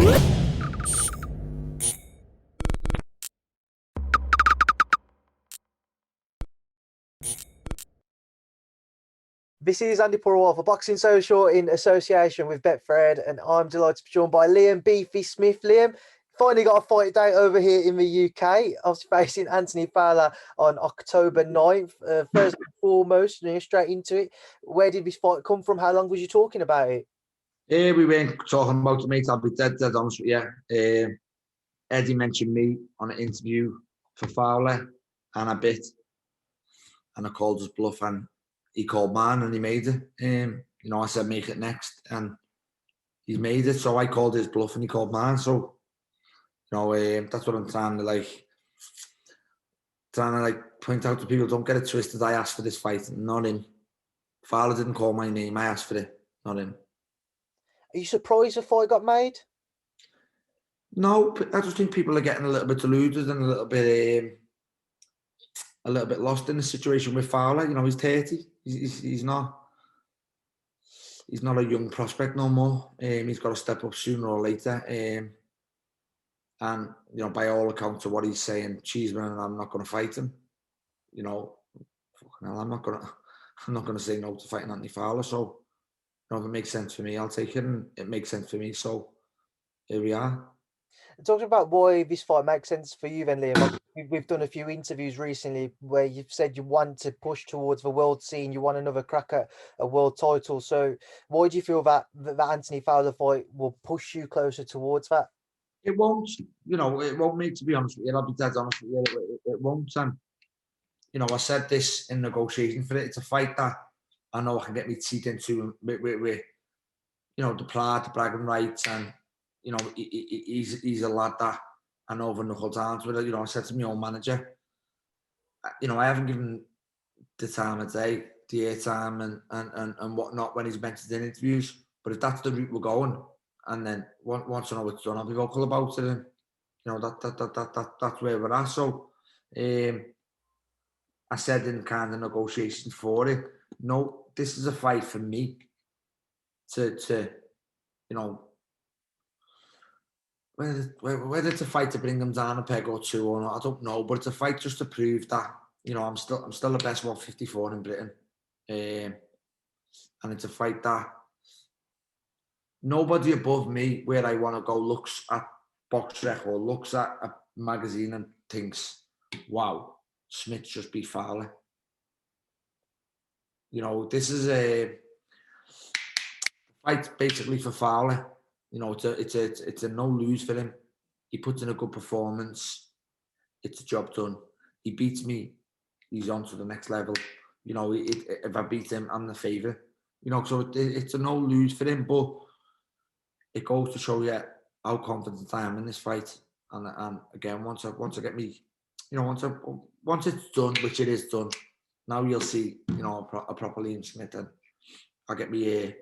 This is Andy Purewal for Boxing Social in association with Betfred, and I'm delighted to be joined by Liam Beefy Smith. Liam, finally got a fight date over here in the UK. I was facing Anthony Fowler on October 9th. First and foremost, straight into it. Where did this fight come from? How long was you talking about it? Yeah, we weren't talking about it, mate. I'll be dead honest with you. Eddie mentioned me on an interview for Fowler and a bit, and I called his bluff, and he called mine, and he made it. I said make it next, and he's made it. So I called his bluff, and he called mine. So that's what I'm trying to point out to people. Don't get it twisted. I asked for this fight, not him. Fowler didn't call my name. I asked for it, not him. Are you surprised the fight got made? No, I just think people are getting a little bit deluded and a little bit lost in the situation with Fowler. He's 30. He's not a young prospect no more. He's got to step up sooner or later. And by all accounts of what he's saying, Cheeseman and I'm not going to fight him. Fucking hell, I'm not going to say no to fighting Anthony Fowler. So, if it makes sense for me, I'll take it, and it makes sense for me. So, here we are. Talking about why this fight makes sense for you then, Liam. We've done a few interviews recently where you've said you want to push towards the world scene, you want another crack at a world title. So why do you feel that Anthony Fowler fight will push you closer towards that? It won't, it won't, mate, to be honest with you. I'll be dead honest with you. It won't. And, I said this in negotiation for it. It's a fight that I know I can get my teeth into with the pride, the bragging rights, and he's a lad that I know over knuckle down with it. I said to my own manager, I haven't given the time of day, the airtime and whatnot when he's mentioned in interviews. But if that's the route we're going, and then once I know it's done, I'll be vocal about it. And that's where we're at. So I said in kind of negotiations for it, no, this is a fight for me to whether it's a fight to bring them down a peg or two or not, I don't know, but it's a fight just to prove that I'm still the best 154 in Britain, and it's a fight that nobody above me, where I want to go, looks at BoxRec or looks at a magazine and thinks, "Wow, Smith's just beat Fowler." This is a fight basically for Fowler. It's a no lose for him. He puts in a good performance. It's a job done. He beats me. He's on to the next level. If I beat him, I'm the favourite. So it's a no lose for him. But it goes to show you how confident I am in this fight. And again, once I get me, once it's done, which it is done, now you'll see, a proper Liam Smith, and I'll get me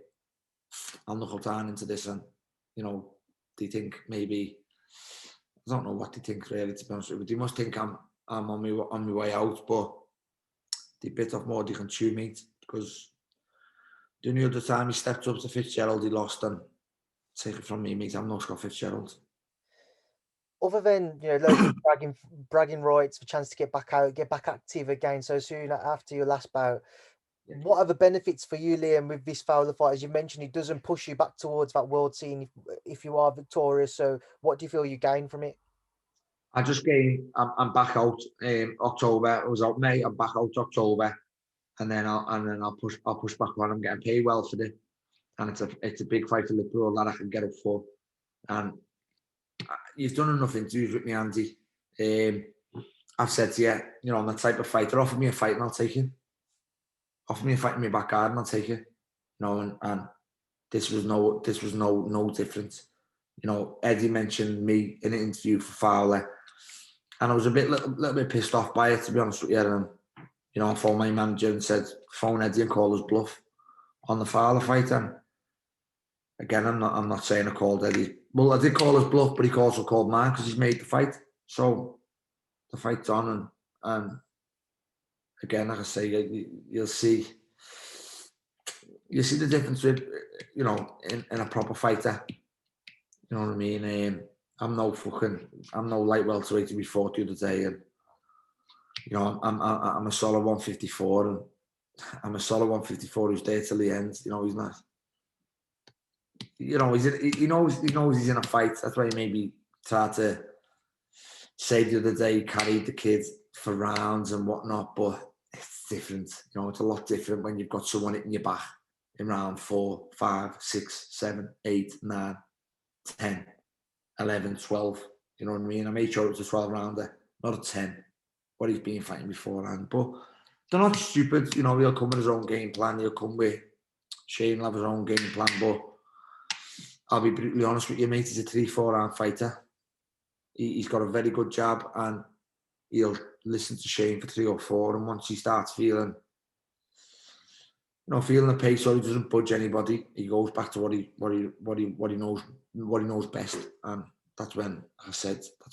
I'll knuckle down into this, and they think maybe, I don't know what they think really, to be honest with you. They must think I'm on my way out, but they bit off more they can chew, mate, because the only other time he stepped up to Fitzgerald, he lost, and take it from me, mate, I'm no Scott Fitzgerald. Other than loads of bragging rights, the chance to get back out, get back active again so soon after your last bout, what are the benefits for you, Liam, with this Fowler fight? As you mentioned, it doesn't push you back towards that world scene if you are victorious. So what do you feel you gain from it? I just gain. I'm back out October. I was out May. I'm back out October, and then I'll push back on. I'm getting paid well for it, and it's a big fight for Liverpool that I can get up for. And you've done enough interviews with me, Andy. I've said to you, I'm the type of fighter. Offer me a fight and I'll take it. Offer me a fight in my back garden, I'll take it. And this was no different. Eddie mentioned me in an interview for Fowler, and I was a little bit pissed off by it, to be honest with you. And I phoned my manager and said, phone Eddie and call his bluff on the Fowler fight. And again, I'm not saying I called Eddie. Well, I did call his bluff, but he also called mine because he's made the fight. So the fight's on, and again, like I say, you'll see the difference with, in a proper fighter. You know what I mean? I'm no light welterweight to be fought the other day, and you know, I'm a solid 154, and I'm a solid 154 who's there till the end. You know, he's not. You know, he knows he's in a fight. That's why he maybe tried to say the other day he carried the kid for rounds and whatnot, but it's different. You know, it's a lot different when you've got someone hitting your back in round 4, 5, 6, 7, 8, 9, 10, 11, 12. You know what I mean? I made sure it was a 12 rounder, not a 10. What he's been fighting beforehand. But they're not stupid. You know, he'll come with his own game plan. He'll come with Shane will have his own game plan. But I'll be brutally honest with you, mate. He's a 3-4 round fighter. He's got a very good jab, and he'll listen to Shane for 3 or 4. And once he starts feeling the pace, so he doesn't budge anybody, he goes back to what he knows best. And that's when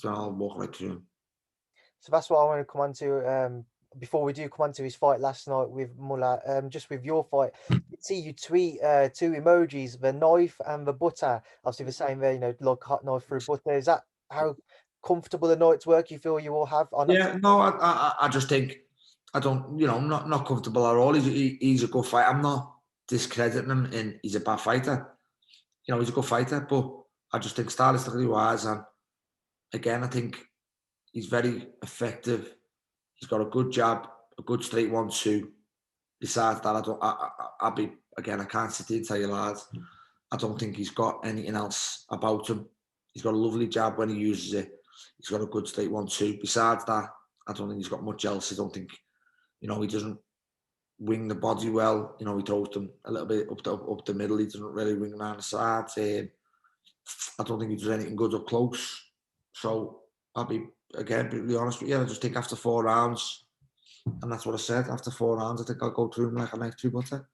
I'll walk right through him. So that's what I want to come on to. Before we do come on to his fight last night with Muller, just with your fight, see you tweet 2 emojis, the knife and the butter. Obviously, the same there, you know, like hot knife through butter. Is that how comfortable the night's work you feel you all have? Yeah, no, I just think I don't, you know, I'm not comfortable at all. He's a good fighter. I'm not discrediting him, and he's a bad fighter. You know, he's a good fighter, but I just think stylistically wise, and again, I think he's very effective. He's got a good jab, a good straight 1-2. Besides that, I can't sit here and tell you lads. I don't think he's got anything else about him. He's got a lovely jab when he uses it. He's got a good straight 1-2. Besides that, I don't think he's got much else. I don't think, you know, he doesn't wing the body well. You know, he throws them a little bit up the middle. He doesn't really wing around the sides. I don't think he does anything good up close. So I'll be, again, brutally honest with you. I just think after 4 rounds, and that's what I said, after 4 rounds, I think I'll go through him like a knife through butter.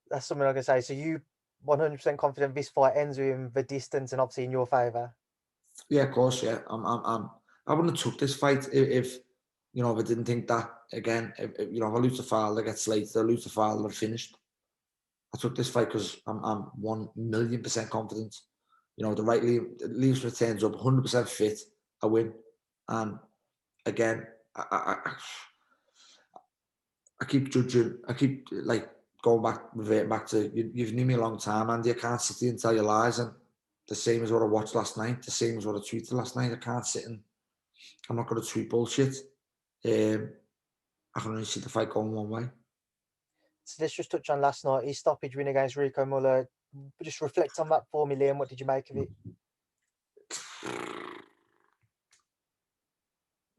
That's something I'm gonna say. So you 100% confident this fight ends with the distance and obviously in your favour? Yeah, of course. Yeah, I wouldn't have took this fight if you know, if I didn't think that. Again, if you know, if I lose to Fowler, get slated, I lose to Fowler, finished. I took this fight because I'm 1,000,000% confident. You know, the right leaves returns up, 100% fit, I win. And again, I keep judging. I keep like reverting back to you've known me a long time, Andy. I can't sit here and tell you lies. And the same as what I watched last night, the same as what I tweeted last night. I can't sit and I'm not going to tweet bullshit. I can only see the fight going one way. So let's just touch on last night, his stoppage win against Rico Muler. Just reflect on that for me, Liam. What did you make of it?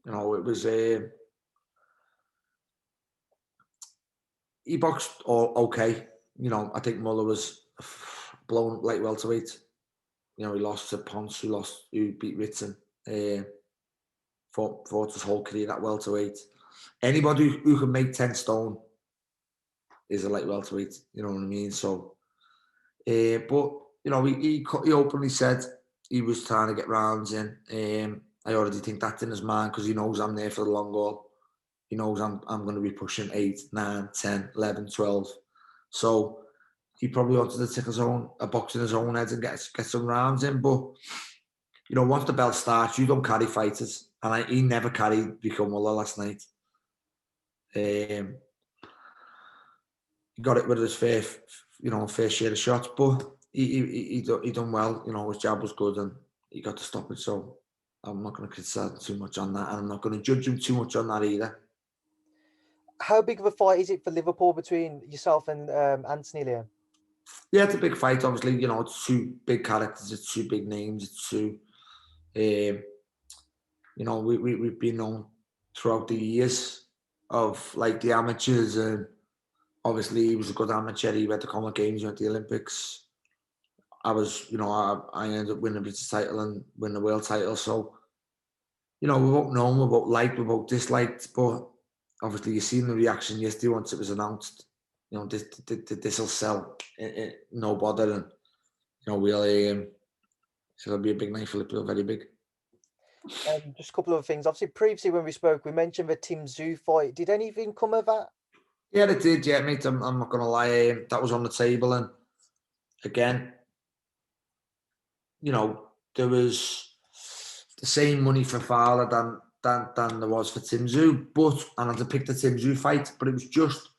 You know, it was he boxed all okay. You know, I think Muller was blown light welterweight. You know, he lost to Ponce, who beat Ritson. Fought his whole career at welterweight. Anybody who can make 10 stone is a light welterweight. You know what I mean? So, but you know, he openly said he was trying to get rounds in. I already think that's in his mind because he knows I'm there for the long haul. He knows I'm going to be pushing 8, 9, 10, 11, 12. So he probably wanted to take a box in his own head and get some rounds in. But you know, once the bell starts, you don't carry fighters, and he never carried Rico Muller last night. He got it with his fair share of shots, but he done well. You know, his jab was good, and he got to stop it. So I'm not going to criticize too much on that, and I'm not going to judge him too much on that either. How big of a fight is it for Liverpool between yourself and Anthony, Liam? Yeah, it's a big fight. Obviously, you know, it's 2 big characters, it's 2 big names, it's 2. You know, we've been known throughout the years of like the amateurs, and obviously he was a good amateur. He went to Common Games, he went to the Olympics. I ended up winning the British title and win the world title. So, you know, we're both known, we're both liked, we're both disliked, but obviously you've seen the reaction yesterday once it was announced. You know, this will sell, no bother, and you know we'll it'll be a big night for Liverpool, very big. Just a couple of things. Obviously, previously when we spoke, we mentioned the Tim Tszyu fight. Did anything come of that? Yeah, it did. Yeah, mate. I'm not gonna lie. That was on the table, and again, you know, there was the same money for Fowler than there was for Tim Tszyu, and I'd have picked the Tim Tszyu fight, but it was just,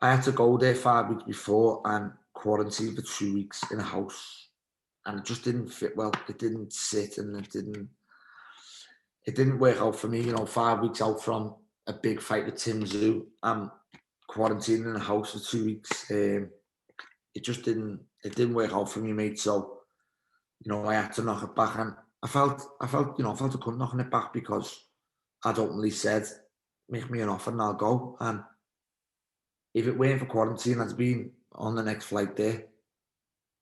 I had to go there 5 weeks before and quarantine for 2 weeks in a house, and it just didn't fit well. It didn't sit, and it didn't work out for me. 5 weeks out from a big fight with Tim Tszyu, I'm quarantining in a house for 2 weeks. It just didn't work out for me, mate. So, I had to knock it back, and I felt I couldn't knocking it back because I'd openly said, make me an offer and I'll go. And if it weren't for quarantine, I'd been on the next flight there.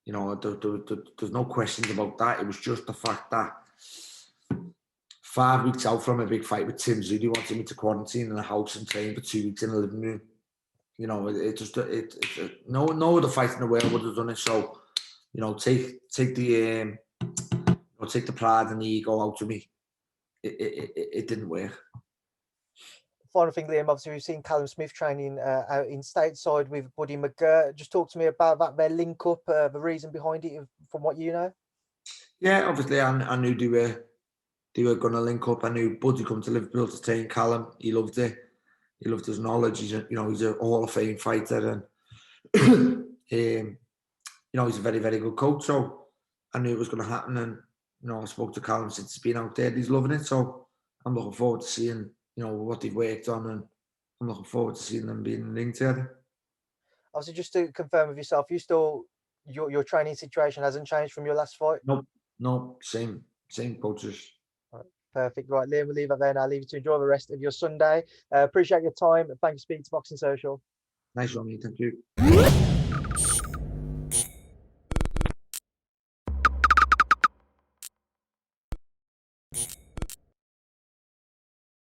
There's no questions about that. It was just the fact that 5 weeks out from a big fight with Tim Tszyu, he wanted me to quarantine in a house and train for 2 weeks in a living room. No other fight in the world would have done it. So, take the pride and the ego out of me. It didn't work. Final thing, Liam, obviously we've seen Callum Smith training out in stateside with Buddy McGirt. Just talk to me about that, their link up, the reason behind it, from what you know. Yeah, obviously I knew they were going to link up. I knew Buddy come to Liverpool to train Callum. He loved it. He loved his knowledge. He's a Hall of Fame fighter, and he's a very, very good coach. So I knew it was going to happen, and I spoke to Callum since he's been out there. He's loving it. So I'm looking forward to seeing what they've worked on, and I'm looking forward to seeing them being linked together. Obviously, just to confirm with yourself, your training situation hasn't changed from your last fight? Nope, same coaches. Right, perfect. Right, Liam, we'll leave it there now. I'll leave you to enjoy the rest of your Sunday. Appreciate your time, and thank you for speaking to Boxing Social. Nice one, mate. Thank you.